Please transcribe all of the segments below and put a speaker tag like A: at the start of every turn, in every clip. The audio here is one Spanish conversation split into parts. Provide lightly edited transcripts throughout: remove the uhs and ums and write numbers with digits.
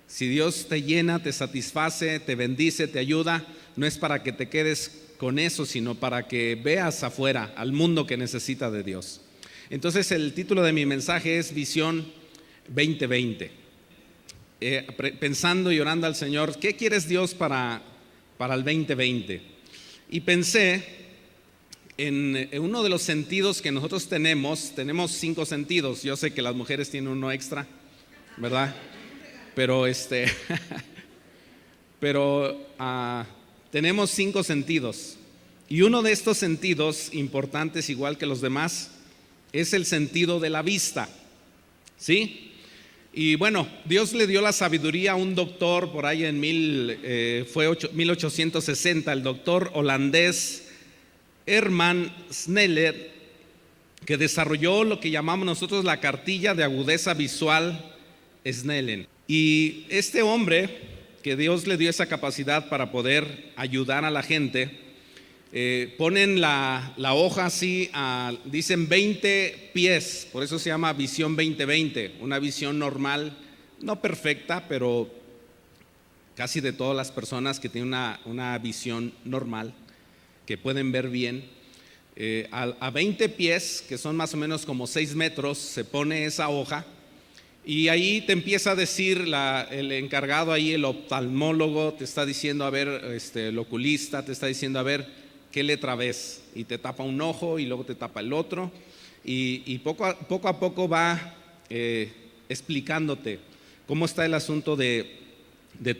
A: Si Dios te llena, te satisface, te bendice, te ayuda, no es para que te quedes con eso, sino para que veas afuera al mundo que necesita de Dios. Entonces el título de mi mensaje es Visión 2020. Pensando y orando al Señor, ¿qué quieres Dios para el 2020? Y pensé en uno de los sentidos que nosotros tenemos 5 sentidos. Yo sé que las mujeres tienen uno extra, ¿verdad? Pero tenemos 5 sentidos, y uno de estos sentidos importantes, igual que los demás, es el sentido de la vista, ¿sí? Y bueno, Dios le dio la sabiduría a un doctor por ahí en 1860, el doctor holandés Herman Sneller, que desarrolló lo que llamamos nosotros la cartilla de agudeza visual Snellen. Y este hombre, que Dios le dio esa capacidad para poder ayudar a la gente, ponen la hoja así, dicen 20 pies, por eso se llama Visión 2020, una visión normal, no perfecta, pero casi de todas las personas que tienen una visión normal, que pueden ver bien. A 20 pies, que son más o menos como 6 metros, se pone esa hoja. Y ahí te empieza a decir el encargado ahí, el oftalmólogo, te está diciendo, a ver, el oculista, te está diciendo, a ver, ¿qué letra ves? Y te tapa un ojo y luego te tapa el otro. Y poco a poco va explicándote cómo está el asunto de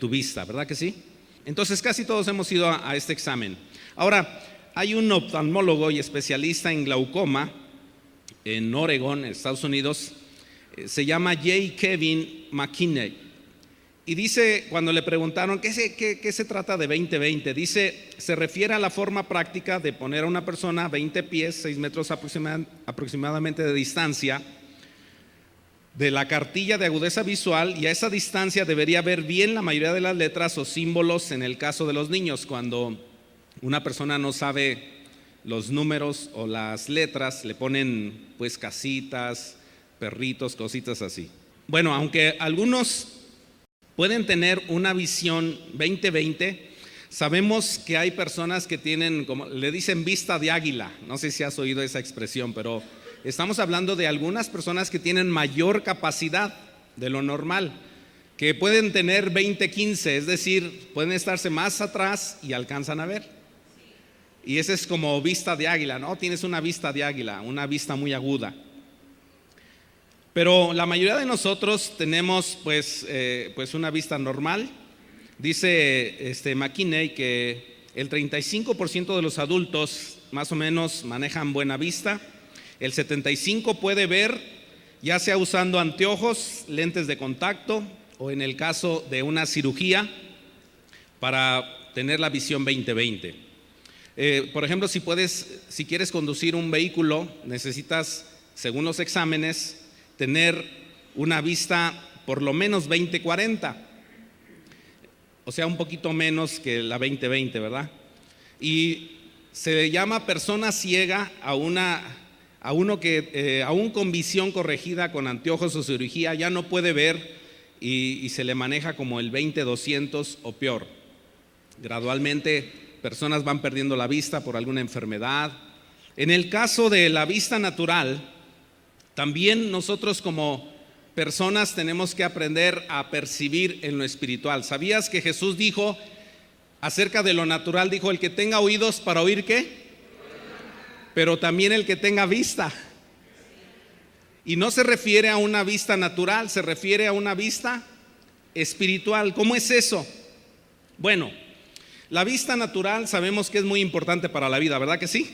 A: tu vista, ¿verdad que sí? Entonces casi todos hemos ido a este examen. Ahora, hay un oftalmólogo y especialista en glaucoma en Oregon, en Estados Unidos. Se llama J. Kevin McKinney, y dice, cuando le preguntaron ¿qué se trata de 20-20? Dice, se refiere a la forma práctica de poner a una persona a 20 pies, 6 metros aproximadamente de distancia de la cartilla de agudeza visual, y a esa distancia debería ver bien la mayoría de las letras o símbolos. En el caso de los niños, cuando una persona no sabe los números o las letras, le ponen pues casitas, perritos, cositas así. Bueno, aunque algunos pueden tener una visión 20-20, sabemos que hay personas que tienen, como le dicen, vista de águila. No sé si has oído esa expresión, pero estamos hablando de algunas personas que tienen mayor capacidad de lo normal, que pueden tener 20-15, es decir, pueden estarse más atrás y alcanzan a ver. Y ese es como vista de águila, ¿no? Tienes una vista de águila, una vista muy aguda. Pero la mayoría de nosotros tenemos pues una vista normal. Dice McKinney que el 35% de los adultos más o menos manejan buena vista. El 75% puede ver, ya sea usando anteojos, lentes de contacto, o en el caso de una cirugía para tener la visión 20-20. Por ejemplo, si quieres conducir un vehículo, necesitas, según los exámenes, tener una vista por lo menos 20-40, o sea, un poquito menos que la 20-20, ¿verdad? Y se le llama persona ciega a uno que aún con visión corregida con anteojos o cirugía ya no puede ver, y se le maneja como el 20-200 o peor. Gradualmente personas van perdiendo la vista por alguna enfermedad. En el caso de la vista natural, también nosotros como personas tenemos que aprender a percibir en lo espiritual. ¿Sabías que Jesús dijo acerca de lo natural? Dijo, el que tenga oídos para oír, ¿qué? Pero también el que tenga vista. Y no se refiere a una vista natural, se refiere a una vista espiritual. ¿Cómo es eso? Bueno, la vista natural sabemos que es muy importante para la vida, ¿verdad que sí?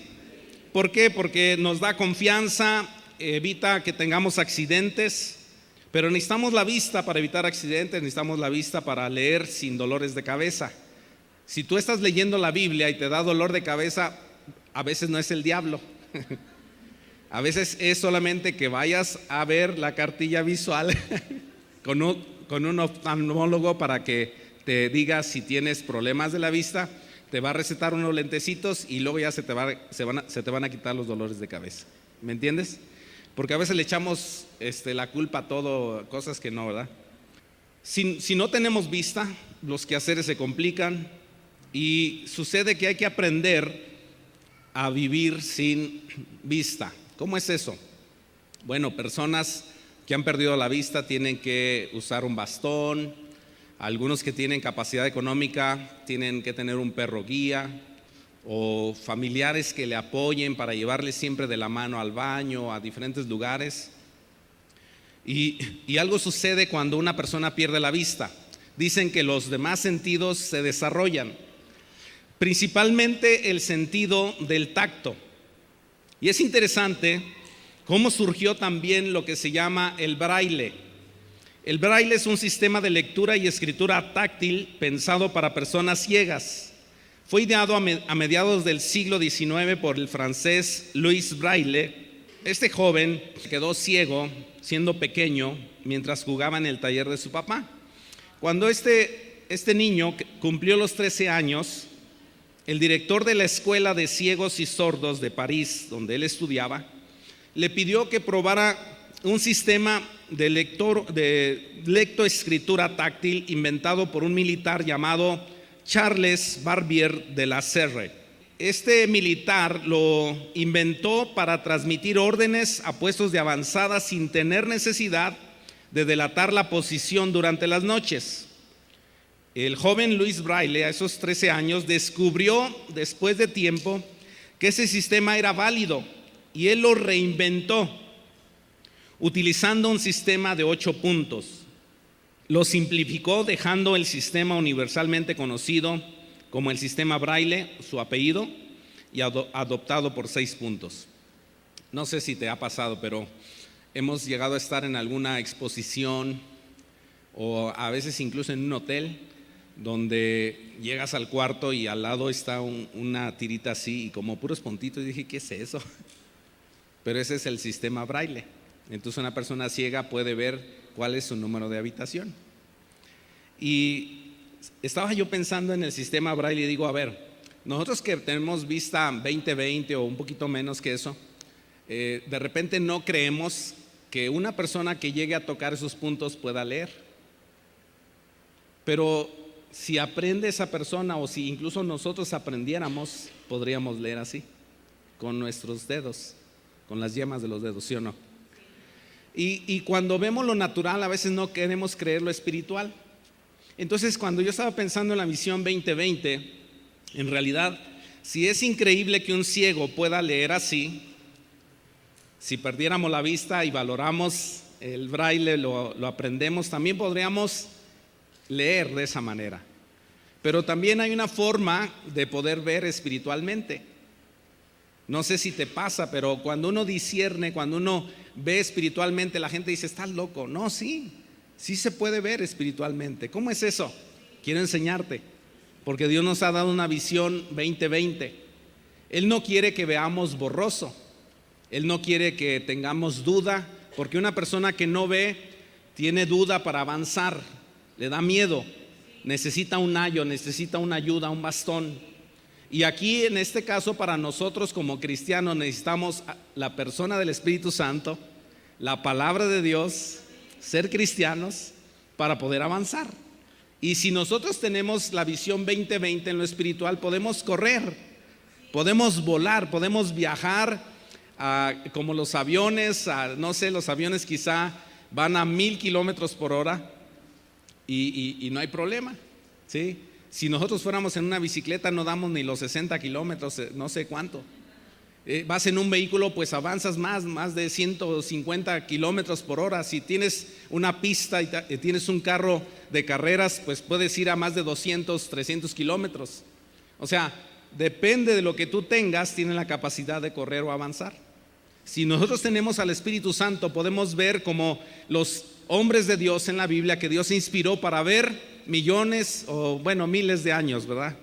A: ¿Por qué? Porque nos da confianza, evita que tengamos accidentes, pero necesitamos la vista para evitar accidentes, necesitamos la vista para leer sin dolores de cabeza. Si tú estás leyendo la Biblia y te da dolor de cabeza, a veces no es el diablo, a veces es solamente que vayas a ver la cartilla visual con un oftalmólogo para que te diga si tienes problemas de la vista. Te va a recetar unos lentecitos y luego ya se te van a quitar los dolores de cabeza. ¿Me entiendes? Porque a veces le echamos la culpa a todo, cosas que no, ¿verdad? Si no tenemos vista, los quehaceres se complican y sucede que hay que aprender a vivir sin vista. ¿Cómo es eso? Bueno, personas que han perdido la vista tienen que usar un bastón, algunos que tienen capacidad económica tienen que tener un perro guía o familiares que le apoyen para llevarle siempre de la mano al baño, a diferentes lugares. Y algo sucede cuando una persona pierde la vista. Dicen que los demás sentidos se desarrollan, principalmente el sentido del tacto. Y es interesante cómo surgió también lo que se llama el braille. El braille es un sistema de lectura y escritura táctil pensado para personas ciegas. Fue ideado a mediados del siglo XIX por el francés Louis Braille. Este joven quedó ciego siendo pequeño mientras jugaba en el taller de su papá. Cuando este niño cumplió los 13 años, el director de la Escuela de Ciegos y Sordos de París, donde él estudiaba, le pidió que probara un sistema de lectoescritura táctil inventado por un militar llamado Charles Barbier de la Serre. Este militar lo inventó para transmitir órdenes a puestos de avanzada sin tener necesidad de delatar la posición durante las noches. El joven Louis Braille, a esos 13 años, descubrió después de tiempo que ese sistema era válido y él lo reinventó utilizando un sistema de 8 puntos. Lo simplificó dejando el sistema universalmente conocido como el sistema Braille, su apellido, y adoptado por 6 puntos. No sé si te ha pasado, pero hemos llegado a estar en alguna exposición o a veces incluso en un hotel donde llegas al cuarto y al lado está una tirita así y como puros puntitos, y dije, ¿qué es eso? Pero ese es el sistema Braille. Entonces una persona ciega puede ver cuál es su número de habitación. Y estaba yo pensando en el sistema Braille y digo, a ver, nosotros que tenemos vista 20/20 o un poquito menos que eso, de repente no creemos que una persona que llegue a tocar esos puntos pueda leer. Pero si aprende esa persona o si incluso nosotros aprendiéramos, podríamos leer así, con nuestros dedos, con las yemas de los dedos, ¿sí o no? Y cuando vemos lo natural, a veces no queremos creer lo espiritual. Entonces, cuando yo estaba pensando en la visión 2020, en realidad, si es increíble que un ciego pueda leer así, si perdiéramos la vista y valoramos el braille, lo aprendemos, también podríamos leer de esa manera. Pero también hay una forma de poder ver espiritualmente. No sé si te pasa, pero cuando uno discierne, cuando uno ve espiritualmente, la gente dice, estás loco. No, sí se puede ver espiritualmente. ¿Cómo es eso? Quiero enseñarte, porque Dios nos ha dado una visión 2020. Él no quiere que veamos borroso. Él no quiere que tengamos duda, porque una persona que no ve tiene duda para avanzar, le da miedo, necesita un ayo, necesita una ayuda, un bastón. Y aquí en este caso para nosotros como cristianos necesitamos la persona del Espíritu Santo, la palabra de Dios, ser cristianos para poder avanzar. Y si nosotros tenemos la visión 2020 en lo espiritual, podemos correr, podemos volar, podemos viajar como los aviones, no sé, los aviones quizá van a 1000 kilómetros por hora y no hay problema, ¿sí? Si nosotros fuéramos en una bicicleta no damos ni los 60 kilómetros, no sé cuánto. Vas en un vehículo, pues avanzas más de 150 kilómetros por hora. Si tienes una pista y tienes un carro de carreras, pues puedes ir a más de 200, 300 kilómetros. O sea, depende de lo que tú tengas, tienes la capacidad de correr o avanzar. Si nosotros tenemos al Espíritu Santo, podemos ver como los hombres de Dios en la Biblia que Dios inspiró para ver millones o bueno, miles de años, ¿verdad?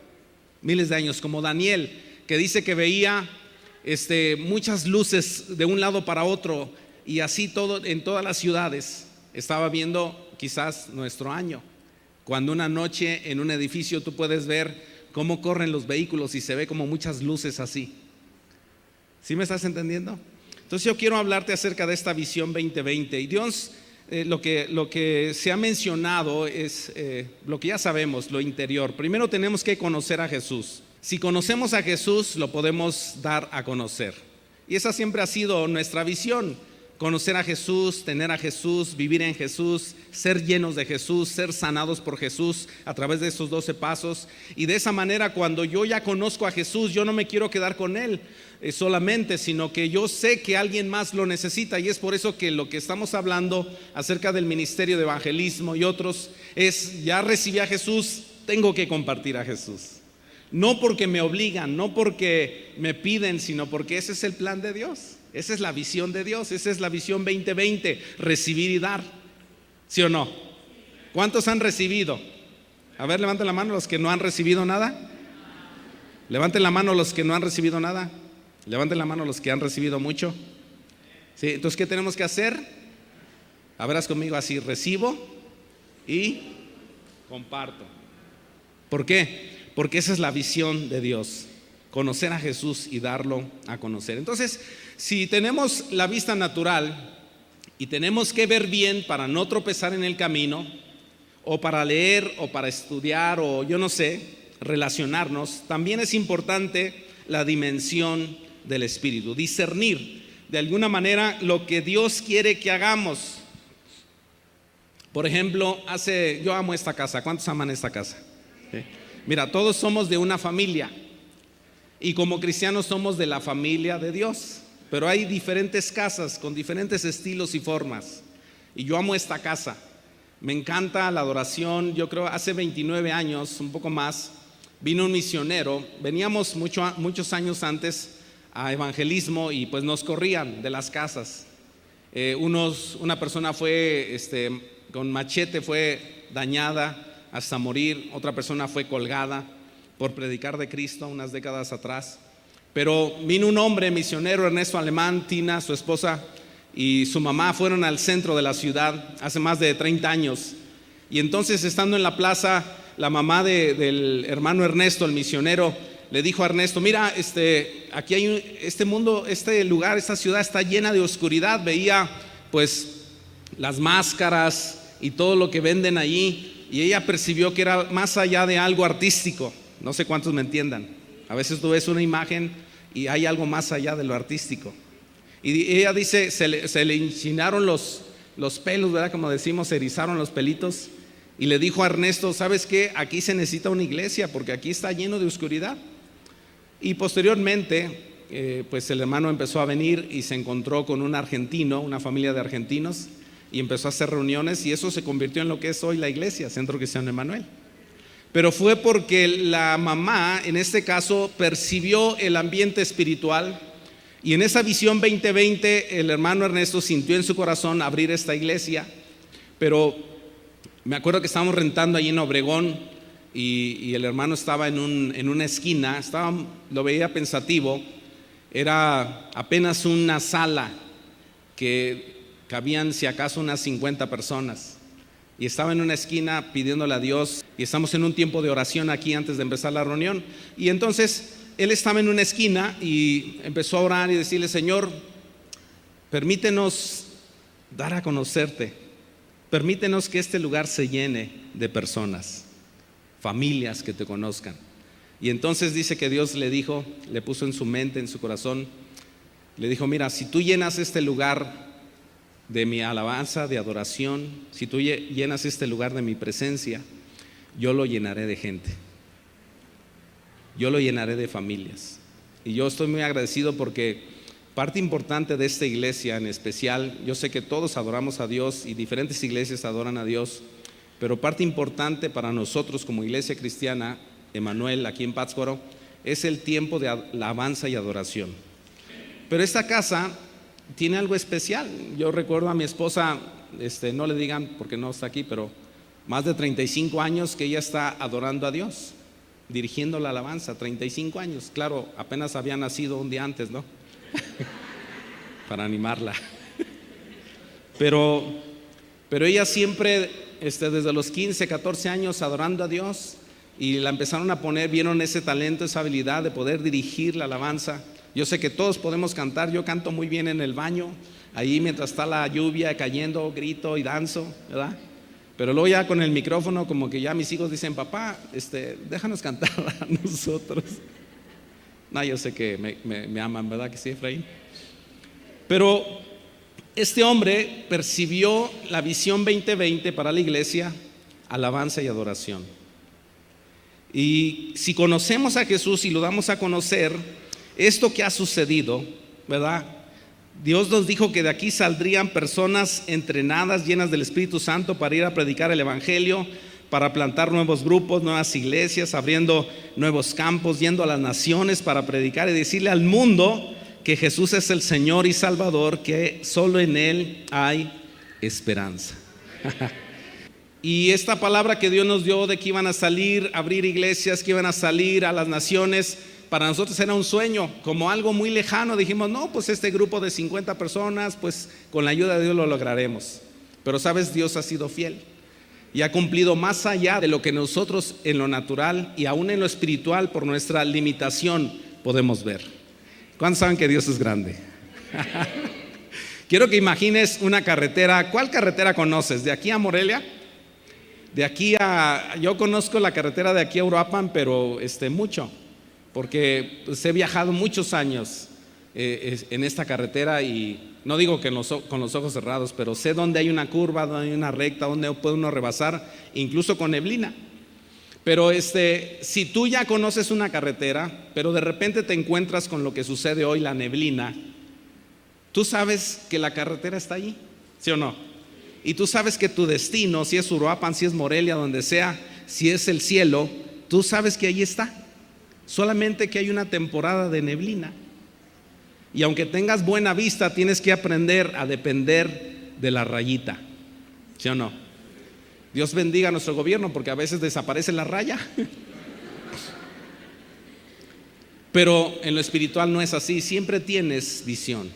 A: Miles de años, como Daniel, que dice que veía muchas luces de un lado para otro y así todo en todas las ciudades. Estaba viendo quizás nuestro año, cuando una noche en un edificio tú puedes ver cómo corren los vehículos y se ve como muchas luces así. ¿Sí me estás entendiendo? Entonces yo quiero hablarte acerca de esta visión 2020 y Dios lo que se ha mencionado es lo que ya sabemos, lo interior. Primero tenemos que conocer a Jesús. Si conocemos a Jesús, lo podemos dar a conocer. Y esa siempre ha sido nuestra visión: conocer a Jesús, tener a Jesús, vivir en Jesús, ser llenos de Jesús, ser sanados por Jesús a través de esos 12 pasos. Y de esa manera, cuando yo ya conozco a Jesús, yo no me quiero quedar con Él solamente, sino que yo sé que alguien más lo necesita. Y es por eso que lo que estamos hablando acerca del ministerio de evangelismo y otros es: ya recibí a Jesús, tengo que compartir a Jesús. No porque me obligan, no porque me piden, sino porque ese es el plan de Dios. Esa es la visión de Dios, esa es la visión 2020, recibir y dar. ¿Sí o no? ¿Cuántos han recibido? A ver, levanten la mano los que no han recibido nada. Levanten la mano los que no han recibido nada. Levanten la mano los que han recibido mucho. ¿Sí? Entonces, ¿qué tenemos que hacer? A verás conmigo así: recibo y comparto. ¿Por qué? Porque esa es la visión de Dios: conocer a Jesús y darlo a conocer. Entonces, si tenemos la vista natural y tenemos que ver bien para no tropezar en el camino, o para leer, o para estudiar, o yo no sé, relacionarnos, también es importante la dimensión del Espíritu, discernir de alguna manera lo que Dios quiere que hagamos. Por ejemplo, yo amo esta casa. ¿Cuántos aman esta casa? ¿Sí? Mira, todos somos de una familia, y como cristianos somos de la familia de Dios, pero hay diferentes casas con diferentes estilos y formas. Y yo amo esta casa, me encanta la adoración. Yo creo hace 29 años, un poco más, vino un misionero. Veníamos muchos años antes a evangelismo y pues nos corrían de las casas. Una persona fue con machete, fue dañada hasta morir. Otra persona fue colgada por predicar de Cristo unas décadas atrás. Pero vino un hombre misionero, Ernesto Alemán, Tina, su esposa, y su mamá fueron al centro de la ciudad hace más de 30 años. Y entonces, estando en la plaza, la mamá del hermano Ernesto, el misionero, le dijo a Ernesto: mira, aquí hay este mundo, este lugar, esta ciudad está llena de oscuridad. Veía pues las máscaras y todo lo que venden allí, y ella percibió que era más allá de algo artístico. No sé cuántos me entiendan. A veces tú ves una imagen y hay algo más allá de lo artístico. Y ella dice, se le enchinaron los pelos, ¿verdad? Como decimos, se erizaron los pelitos. Y le dijo a Ernesto: ¿sabes qué? Aquí se necesita una iglesia porque aquí está lleno de oscuridad. Y posteriormente, pues el hermano empezó a venir y se encontró con un argentino, una familia de argentinos, y empezó a hacer reuniones, y eso se convirtió en lo que es hoy la iglesia, Centro Cristiano Emmanuel. Pero fue porque la mamá, en este caso, percibió el ambiente espiritual, y en esa visión 2020 el hermano Ernesto sintió en su corazón abrir esta iglesia. Pero me acuerdo que estábamos rentando allí en Obregón, y el hermano estaba en una esquina, lo veía pensativo. Era apenas una sala que cabían si acaso unas 50 personas. Y estaba en una esquina pidiéndole a Dios, y estamos en un tiempo de oración aquí antes de empezar la reunión. Y entonces él estaba en una esquina y empezó a orar y decirle: Señor, permítenos dar a conocerte, permítenos que este lugar se llene de personas, familias que te conozcan. Y entonces dice que Dios le puso en su mente, en su corazón, le dijo: mira, si tú llenas este lugar de mi alabanza, de adoración, si tú llenas este lugar de mi presencia, yo lo llenaré de gente, yo lo llenaré de familias. Y yo estoy muy agradecido porque parte importante de esta iglesia en especial, yo sé que todos adoramos a Dios y diferentes iglesias adoran a Dios, pero parte importante para nosotros como iglesia cristiana Emmanuel aquí en Pátzcuaro es el tiempo de alabanza y adoración. Pero esta casa tiene algo especial. Yo recuerdo a mi esposa, no le digan porque no está aquí, pero más de 35 años que ella está adorando a Dios, dirigiendo la alabanza. 35 años, claro, apenas había nacido un día antes, ¿no? Para animarla. Pero ella siempre, desde los 15, 14 años adorando a Dios, y la empezaron a poner, vieron ese talento, esa habilidad de poder dirigir la alabanza. Yo sé que todos podemos cantar, yo canto muy bien en el baño, ahí mientras está la lluvia cayendo, grito y danzo, ¿verdad? Pero luego ya con el micrófono como que ya mis hijos dicen, papá, déjanos cantar a nosotros. No, yo sé que me aman, ¿verdad que sí, Efraín? Pero este hombre percibió la visión 2020 para la iglesia, alabanza y adoración. Y si conocemos a Jesús y lo damos a conocer, esto que ha sucedido, ¿verdad? Dios nos dijo que de aquí saldrían personas entrenadas, llenas del Espíritu Santo para ir a predicar el Evangelio, para plantar nuevos grupos, nuevas iglesias, abriendo nuevos campos, yendo a las naciones para predicar y decirle al mundo que Jesús es el Señor y Salvador, que solo en Él hay esperanza. Y esta palabra que Dios nos dio de que iban a salir, abrir iglesias, que iban a salir a las naciones, para nosotros era un sueño, como algo muy lejano. Dijimos, no, pues este grupo de 50 personas, pues con la ayuda de Dios lo lograremos. Pero sabes, Dios ha sido fiel y ha cumplido más allá de lo que nosotros en lo natural y aún en lo espiritual por nuestra limitación podemos ver. ¿Cuántos saben que Dios es grande? Quiero que imagines una carretera. ¿Cuál carretera conoces? ¿De aquí a Morelia? De aquí a... Yo conozco la carretera de aquí a Uruapan, pero mucho, porque pues, he viajado muchos años en esta carretera y no digo que con los ojos cerrados, pero sé dónde hay una curva, dónde hay una recta, dónde puede uno rebasar, incluso con neblina. Pero si tú ya conoces una carretera, pero de repente te encuentras con lo que sucede hoy, la neblina, tú sabes que la carretera está allí, ¿sí o no? Y tú sabes que tu destino, si es Uruapan, si es Morelia, donde sea, si es el cielo, tú sabes que ahí está. Solamente que hay una temporada de neblina. Y aunque tengas buena vista, tienes que aprender a depender de la rayita, ¿sí o no? Dios bendiga a nuestro gobierno, porque a veces desaparece la raya. Pero en lo espiritual no es así, siempre tienes visión,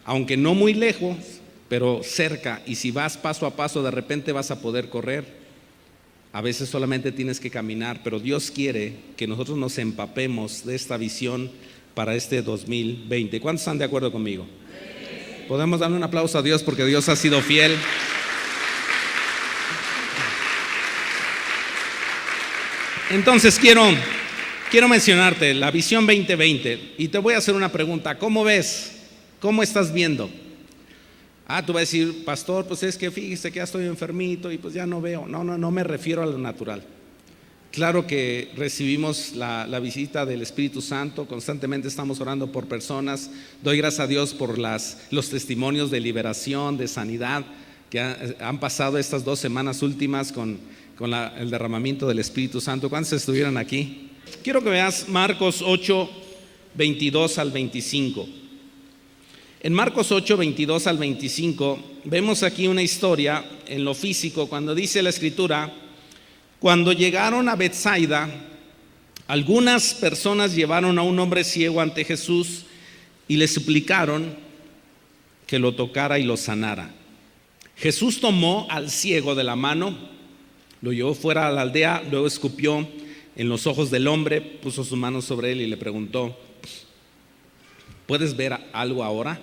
A: aunque no muy lejos, pero cerca. Y si vas paso a paso, de repente vas a poder correr. A veces solamente tienes que caminar, pero Dios quiere que nosotros nos empapemos de esta visión para este 2020. ¿Cuántos están de acuerdo conmigo? Podemos darle un aplauso a Dios porque Dios ha sido fiel. Entonces quiero mencionarte la visión 2020 y te voy a hacer una pregunta. ¿Cómo ves? ¿Cómo estás viendo? Tú vas a decir, pastor, pues es que fíjese que ya estoy enfermito y pues ya no veo. No me refiero a lo natural. Claro que recibimos la visita del Espíritu Santo, constantemente estamos orando por personas. Doy gracias a Dios por los testimonios de liberación, de sanidad que han pasado estas 2 semanas últimas con el derramamiento del Espíritu Santo. ¿Cuántos estuvieron aquí? Quiero que veas Marcos 8, 22 al 25. En Marcos 8, 22 al 25 vemos aquí una historia en lo físico, cuando dice la escritura: cuando llegaron a Betsaida, algunas personas llevaron a un hombre ciego ante Jesús y le suplicaron que lo tocara y lo sanara. Jesús tomó al ciego de la mano, lo llevó fuera a la aldea, luego escupió en los ojos del hombre, puso sus manos sobre él y le preguntó: ¿puedes ver algo ahora?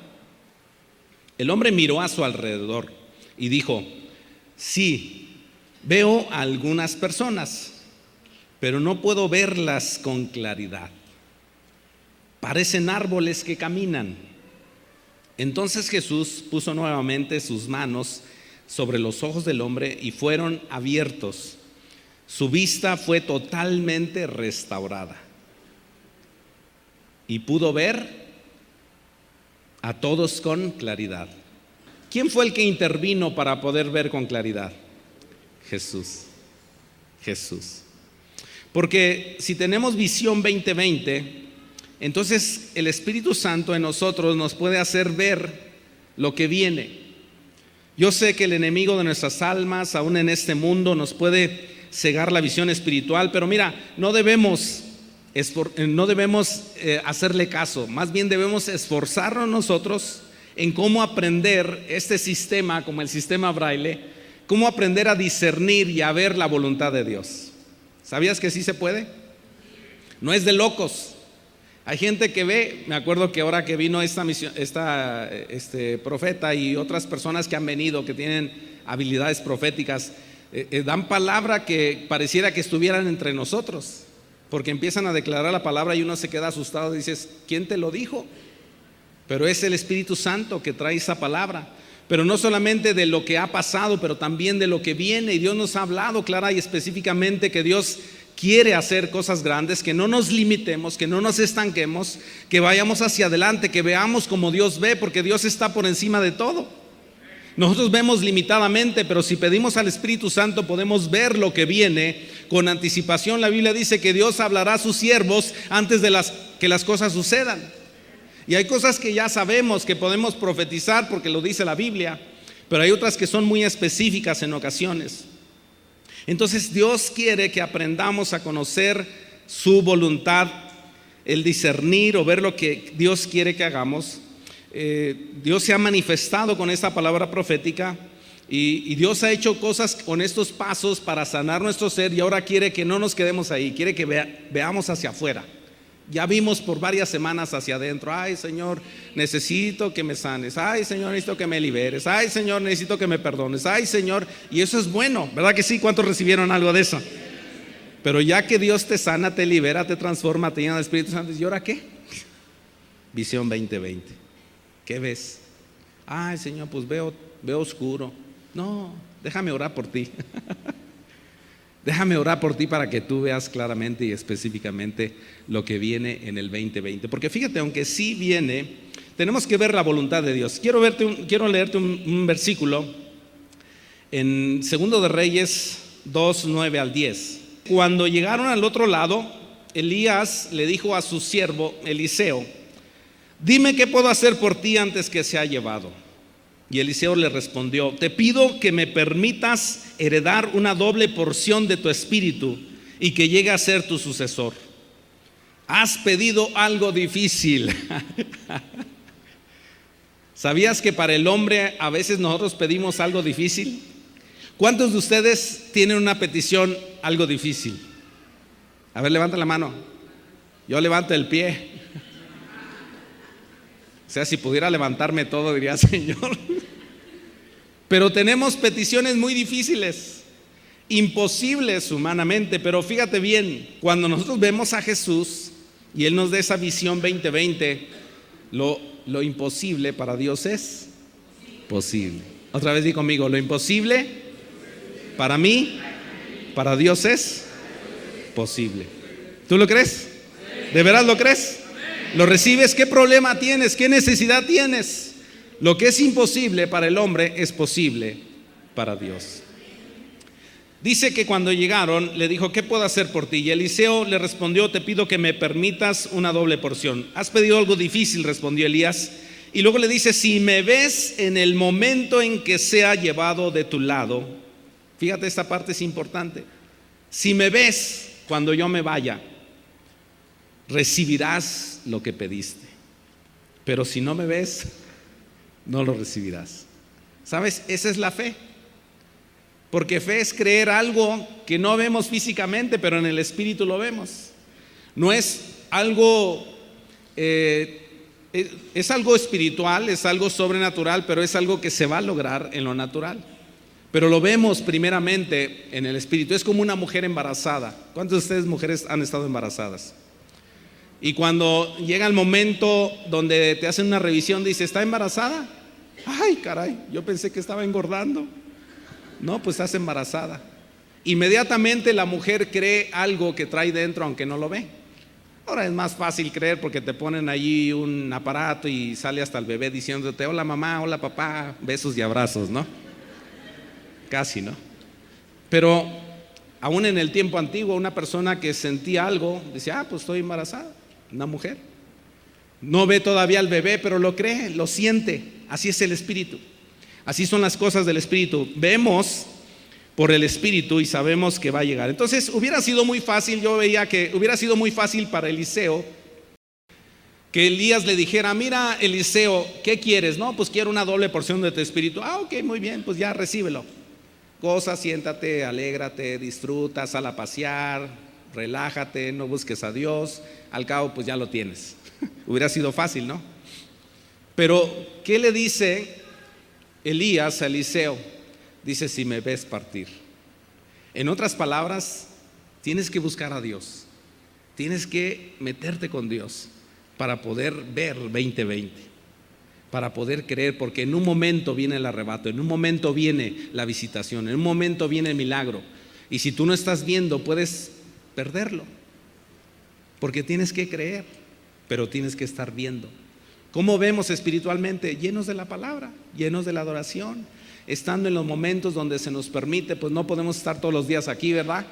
A: El hombre miró a su alrededor y dijo: sí, veo a algunas personas, pero no puedo verlas con claridad. Parecen árboles que caminan. Entonces Jesús puso nuevamente sus manos sobre los ojos del hombre y fueron abiertos. Su vista fue totalmente restaurada y pudo ver a todos con claridad. ¿Quién fue el que intervino para poder ver con claridad? Jesús. Porque si tenemos visión 2020, entonces el Espíritu Santo en nosotros nos puede hacer ver lo que viene. Yo sé que el enemigo de nuestras almas, aún en este mundo, nos puede cegar la visión espiritual, pero mira, no debemos hacerle caso. Más bien debemos esforzarnos nosotros en cómo aprender este sistema, como el sistema Braille, cómo aprender a discernir y a ver la voluntad de Dios. ¿Sabías que sí se puede? No es de locos. Hay gente que ve, me acuerdo que ahora que vino esta profeta y otras personas que han venido, que tienen habilidades proféticas, dan palabra que pareciera que estuvieran entre nosotros, porque empiezan a declarar la palabra y uno se queda asustado y dices, ¿quién te lo dijo? Pero es el Espíritu Santo que trae esa palabra, pero no solamente de lo que ha pasado, pero también de lo que viene. Y Dios nos ha hablado clara y específicamente que Dios quiere hacer cosas grandes, que no nos limitemos, que no nos estanquemos, que vayamos hacia adelante, que veamos como Dios ve, porque Dios está por encima de todo. Nosotros vemos limitadamente, pero si pedimos al Espíritu Santo podemos ver lo que viene con anticipación. La Biblia dice que Dios hablará a sus siervos antes de que las cosas sucedan. Y hay cosas que ya sabemos que podemos profetizar porque lo dice la Biblia, pero hay otras que son muy específicas en ocasiones. Entonces Dios quiere que aprendamos a conocer su voluntad, el discernir o ver lo que Dios quiere que hagamos. Dios se ha manifestado con esta palabra profética y Dios ha hecho cosas con estos pasos para sanar nuestro ser, y ahora quiere que no nos quedemos ahí, quiere que veamos hacia afuera. Ya vimos por varias semanas hacia adentro. Ay, Señor, necesito que me sanes. Ay, Señor, necesito que me liberes. Ay, Señor, necesito que me perdones. Ay, Señor, y eso es bueno, ¿verdad que sí? ¿Cuántos recibieron algo de eso? Pero ya que Dios te sana, te libera, te transforma, te llena del Espíritu Santo, ¿y ahora qué? Visión 2020. ¿Qué ves? Ay, Señor, pues veo oscuro. No, déjame orar por ti. Déjame orar por ti para que tú veas claramente y específicamente lo que viene en el 2020. Porque fíjate, aunque sí viene, tenemos que ver la voluntad de Dios. Quiero leerte un versículo en 2 de Reyes 2, 9 al 10. Cuando llegaron al otro lado, Elías le dijo a su siervo Eliseo: dime qué puedo hacer por ti antes que sea llevado. Y Eliseo le respondió: te pido que me permitas heredar una doble porción de tu espíritu y que llegue a ser tu sucesor. Has pedido algo difícil. ¿Sabías que para el hombre a veces nosotros pedimos algo difícil? ¿Cuántos de ustedes tienen una petición algo difícil? A ver, levanta la mano. Yo levanto el pie. O sea, si pudiera levantarme todo, diría: Señor. Pero tenemos peticiones muy difíciles, imposibles humanamente. Pero fíjate bien, cuando nosotros vemos a Jesús y Él nos da esa visión 2020, lo imposible para Dios es posible. Otra vez di conmigo: lo imposible para mí, para Dios es posible. ¿Tú lo crees? ¿De veras lo crees? ¿Lo recibes? ¿Qué problema tienes? ¿Qué necesidad tienes? Lo que es imposible para el hombre es posible para Dios. Dice que cuando llegaron le dijo: ¿qué puedo hacer por ti? Y Eliseo le respondió: te pido que me permitas una doble porción. Has pedido algo difícil, respondió Elías. Y luego le dice: si me ves en el momento en que sea llevado de tu lado. Fíjate, esta parte es importante. Si me ves cuando yo me vaya, recibirás lo que pediste. Pero si no me ves, no lo recibirás. ¿Sabes? Esa es la fe. Porque fe es creer algo que no vemos físicamente, pero en el espíritu lo vemos. No es algo, es algo espiritual, es algo sobrenatural, pero es algo que se va a lograr en lo natural. Pero lo vemos primeramente en el espíritu. Es como una mujer embarazada. ¿Cuántas de ustedes mujeres han estado embarazadas? Y cuando llega el momento donde te hacen una revisión, dice: ¿está embarazada? Ay, caray, yo pensé que estaba engordando. No, pues estás embarazada. Inmediatamente la mujer cree algo que trae dentro, aunque no lo ve. Ahora es más fácil creer porque te ponen allí un aparato y sale hasta el bebé diciéndote: hola mamá, hola papá, besos y abrazos, ¿no? Casi, ¿no? Pero aún en el tiempo antiguo, una persona que sentía algo decía: pues estoy embarazada. Una mujer no ve todavía al bebé, pero lo cree, lo siente. Así es el espíritu. Así son las cosas del espíritu. Vemos por el espíritu y sabemos que va a llegar. Entonces hubiera sido muy fácil, yo veía que hubiera sido muy fácil para Eliseo que Elías le dijera: mira, Eliseo, ¿qué quieres? No, pues quiero una doble porción de tu espíritu. Ah, ok, muy bien, pues ya recíbelo. Goza, siéntate, alégrate, disfruta, sal a pasear, relájate, no busques a Dios, al cabo pues ya lo tienes. Hubiera sido fácil, ¿no? Pero ¿qué le dice Elías a Eliseo? Dice: si me ves partir. En otras palabras, tienes que buscar a Dios, tienes que meterte con Dios para poder ver 2020, para poder creer, porque en un momento viene el arrebato, en un momento viene la visitación, en un momento viene el milagro, y si tú no estás viendo puedes perderlo, porque tienes que creer, pero tienes que estar viendo. ¿Cómo vemos espiritualmente? Llenos de la palabra, llenos de la adoración, estando en los momentos donde se nos permite. Pues no podemos estar todos los días aquí, ¿verdad?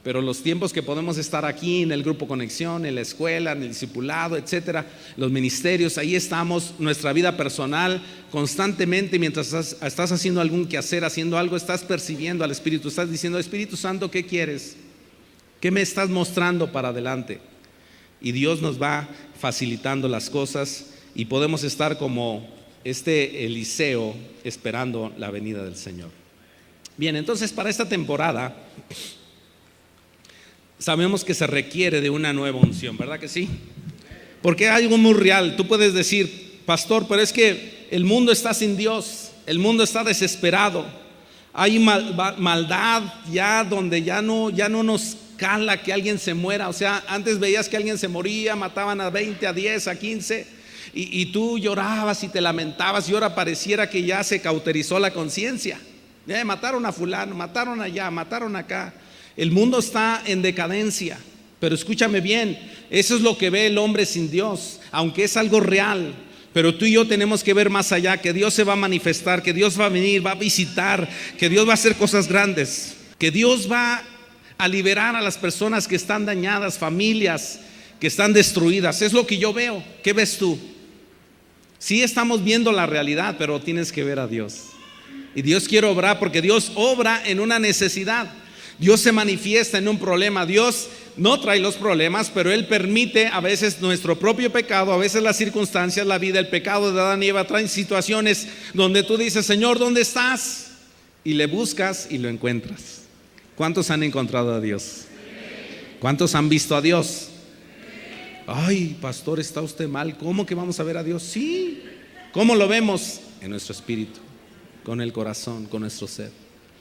A: Pero los tiempos que podemos estar aquí en el grupo Conexión, en la escuela, en el discipulado, etcétera, los ministerios, ahí estamos. Nuestra vida personal, constantemente mientras estás haciendo algún quehacer, haciendo algo, estás percibiendo al Espíritu, estás diciendo: Espíritu Santo, ¿qué quieres? ¿Qué me estás mostrando para adelante? Y Dios nos va facilitando las cosas y podemos estar como este Eliseo esperando la venida del Señor. Bien, entonces para esta temporada sabemos que se requiere de una nueva unción, ¿verdad que sí? Porque hay algo muy real. Tú puedes decir: pastor, pero es que el mundo está sin Dios, el mundo está desesperado, hay maldad ya donde ya no nos cala que alguien se muera. O sea, antes veías que alguien se moría, mataban a 20, a 10, a 15 y tú llorabas y te lamentabas, y ahora pareciera que ya se cauterizó la conciencia. Mataron a fulano, mataron allá, mataron acá. El mundo está en decadencia, pero escúchame bien, eso es lo que ve el hombre sin Dios, aunque es algo real. Pero tú y yo tenemos que ver más allá, que Dios se va a manifestar, que Dios va a venir, va a visitar, que Dios va a hacer cosas grandes, que Dios va a liberar a las personas que están dañadas, familias que están destruidas. Es lo que yo veo. ¿Qué ves tú? Sí, estamos viendo la realidad, pero tienes que ver a Dios. Y Dios quiere obrar, porque Dios obra en una necesidad. Dios se manifiesta en un problema. Dios no trae los problemas, pero Él permite a veces nuestro propio pecado, a veces las circunstancias, la vida, el pecado de Adán y Eva traen situaciones donde tú dices: Señor, ¿dónde estás? Y le buscas y lo encuentras. ¿Cuántos han encontrado a Dios? ¿Cuántos han visto a Dios? Ay, pastor, está usted mal. ¿Cómo que vamos a ver a Dios? Sí. ¿Cómo lo vemos? En nuestro espíritu, con el corazón, con nuestro ser.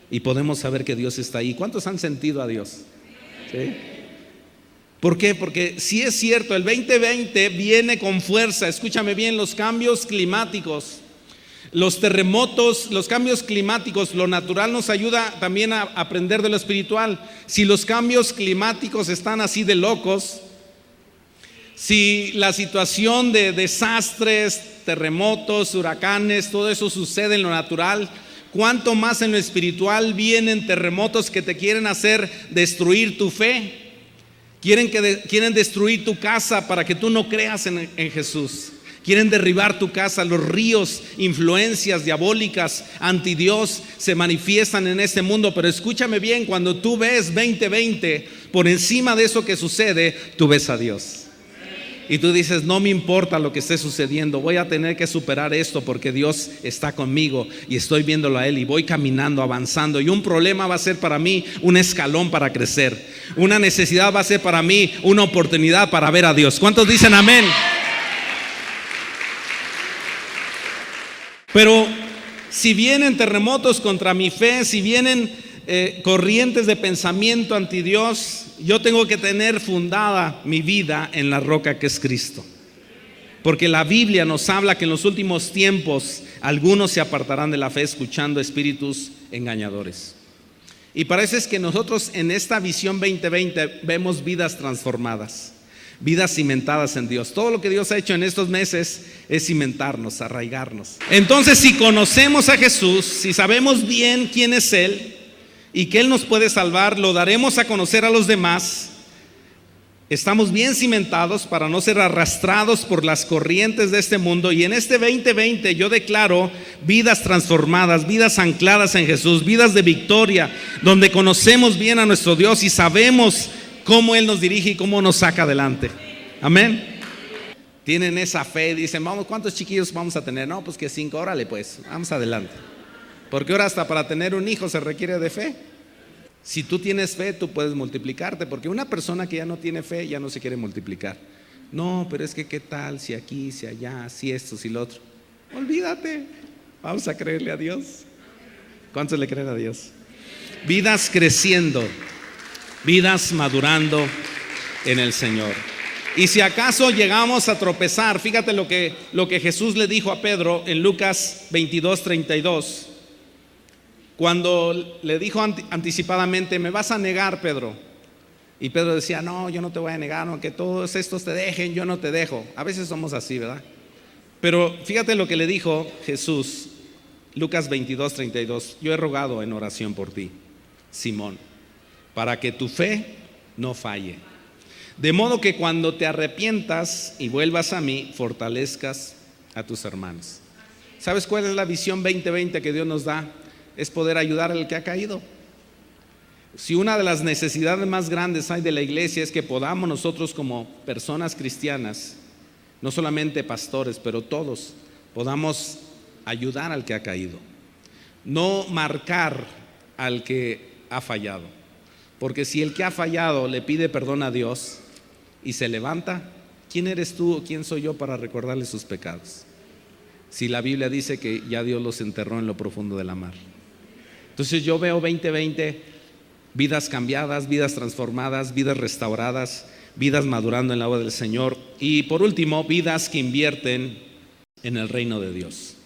A: Y podemos saber que Dios está ahí. ¿Cuántos han sentido a Dios? ¿Sí? ¿Por qué? Porque sí es cierto, el 2020 viene con fuerza. Escúchame bien, los cambios climáticos, los terremotos, los cambios climáticos, lo natural nos ayuda también a aprender de lo espiritual. Si los cambios climáticos están así de locos, si la situación de desastres, terremotos, huracanes, todo eso sucede en lo natural, ¿cuánto más en lo espiritual vienen terremotos que te quieren hacer destruir tu fe? Quieren destruir tu casa para que tú no creas en Jesús. Quieren derribar tu casa. Los ríos, influencias diabólicas anti Dios se manifiestan en este mundo. Pero escúchame bien, cuando tú ves 2020, por encima de eso que sucede, tú ves a Dios. Y tú dices: no me importa lo que esté sucediendo, voy a tener que superar esto porque Dios está conmigo y estoy viéndolo a Él y voy caminando, avanzando. Y un problema va a ser para mí un escalón para crecer. Una necesidad va a ser para mí una oportunidad para ver a Dios. ¿Cuántos dicen amén? Pero si vienen terremotos contra mi fe, si vienen corrientes de pensamiento anti Dios, yo tengo que tener fundada mi vida en la roca que es Cristo. Porque la Biblia nos habla que en los últimos tiempos algunos se apartarán de la fe escuchando espíritus engañadores. Y parece que nosotros en esta visión 2020 vemos vidas transformadas, vidas cimentadas en Dios. Todo lo que Dios ha hecho en estos meses es cimentarnos, arraigarnos. Entonces, si conocemos a Jesús, si sabemos bien quién es Él y que Él nos puede salvar, lo daremos a conocer a los demás. Estamos bien cimentados para no ser arrastrados por las corrientes de este mundo. Y en este 2020 yo declaro vidas transformadas, vidas ancladas en Jesús, vidas de victoria, donde conocemos bien a nuestro Dios y sabemos cómo Él nos dirige y cómo nos saca adelante. Amén. Tienen esa fe, dicen: vamos, ¿cuántos chiquillos vamos a tener? No, pues que 5, órale pues, vamos adelante. Porque ahora hasta para tener un hijo se requiere de fe. Si tú tienes fe, tú puedes multiplicarte, porque una persona que ya no tiene fe ya no se quiere multiplicar. No, pero es que qué tal, si aquí, si allá, si esto, si lo otro. Olvídate, vamos a creerle a Dios. ¿Cuántos le creen a Dios? Vidas creciendo, vidas madurando en el Señor. Y si acaso llegamos a tropezar, fíjate lo que Jesús le dijo a Pedro en Lucas 22:32. Cuando le dijo anticipadamente: me vas a negar, Pedro. Y Pedro decía: no, yo no te voy a negar, aunque todos estos te dejen, yo no te dejo. A veces somos así, ¿verdad? Pero fíjate lo que le dijo Jesús, Lucas 22:32. Yo he rogado en oración por ti, Simón, para que tu fe no falle. De modo que cuando te arrepientas y vuelvas a mí, fortalezcas a tus hermanos. ¿Sabes cuál es la visión 2020 que Dios nos da? Es poder ayudar al que ha caído. Si una de las necesidades más grandes hay de la iglesia es que podamos nosotros como personas cristianas, no solamente pastores, pero todos, podamos ayudar al que ha caído. No marcar al que ha fallado. Porque si el que ha fallado le pide perdón a Dios y se levanta, ¿quién eres tú o quién soy yo para recordarle sus pecados? Si la Biblia dice que ya Dios los enterró en lo profundo de la mar. Entonces yo veo 2020, vidas cambiadas, vidas transformadas, vidas restauradas, vidas madurando en la obra del Señor. Y por último, vidas que invierten en el reino de Dios.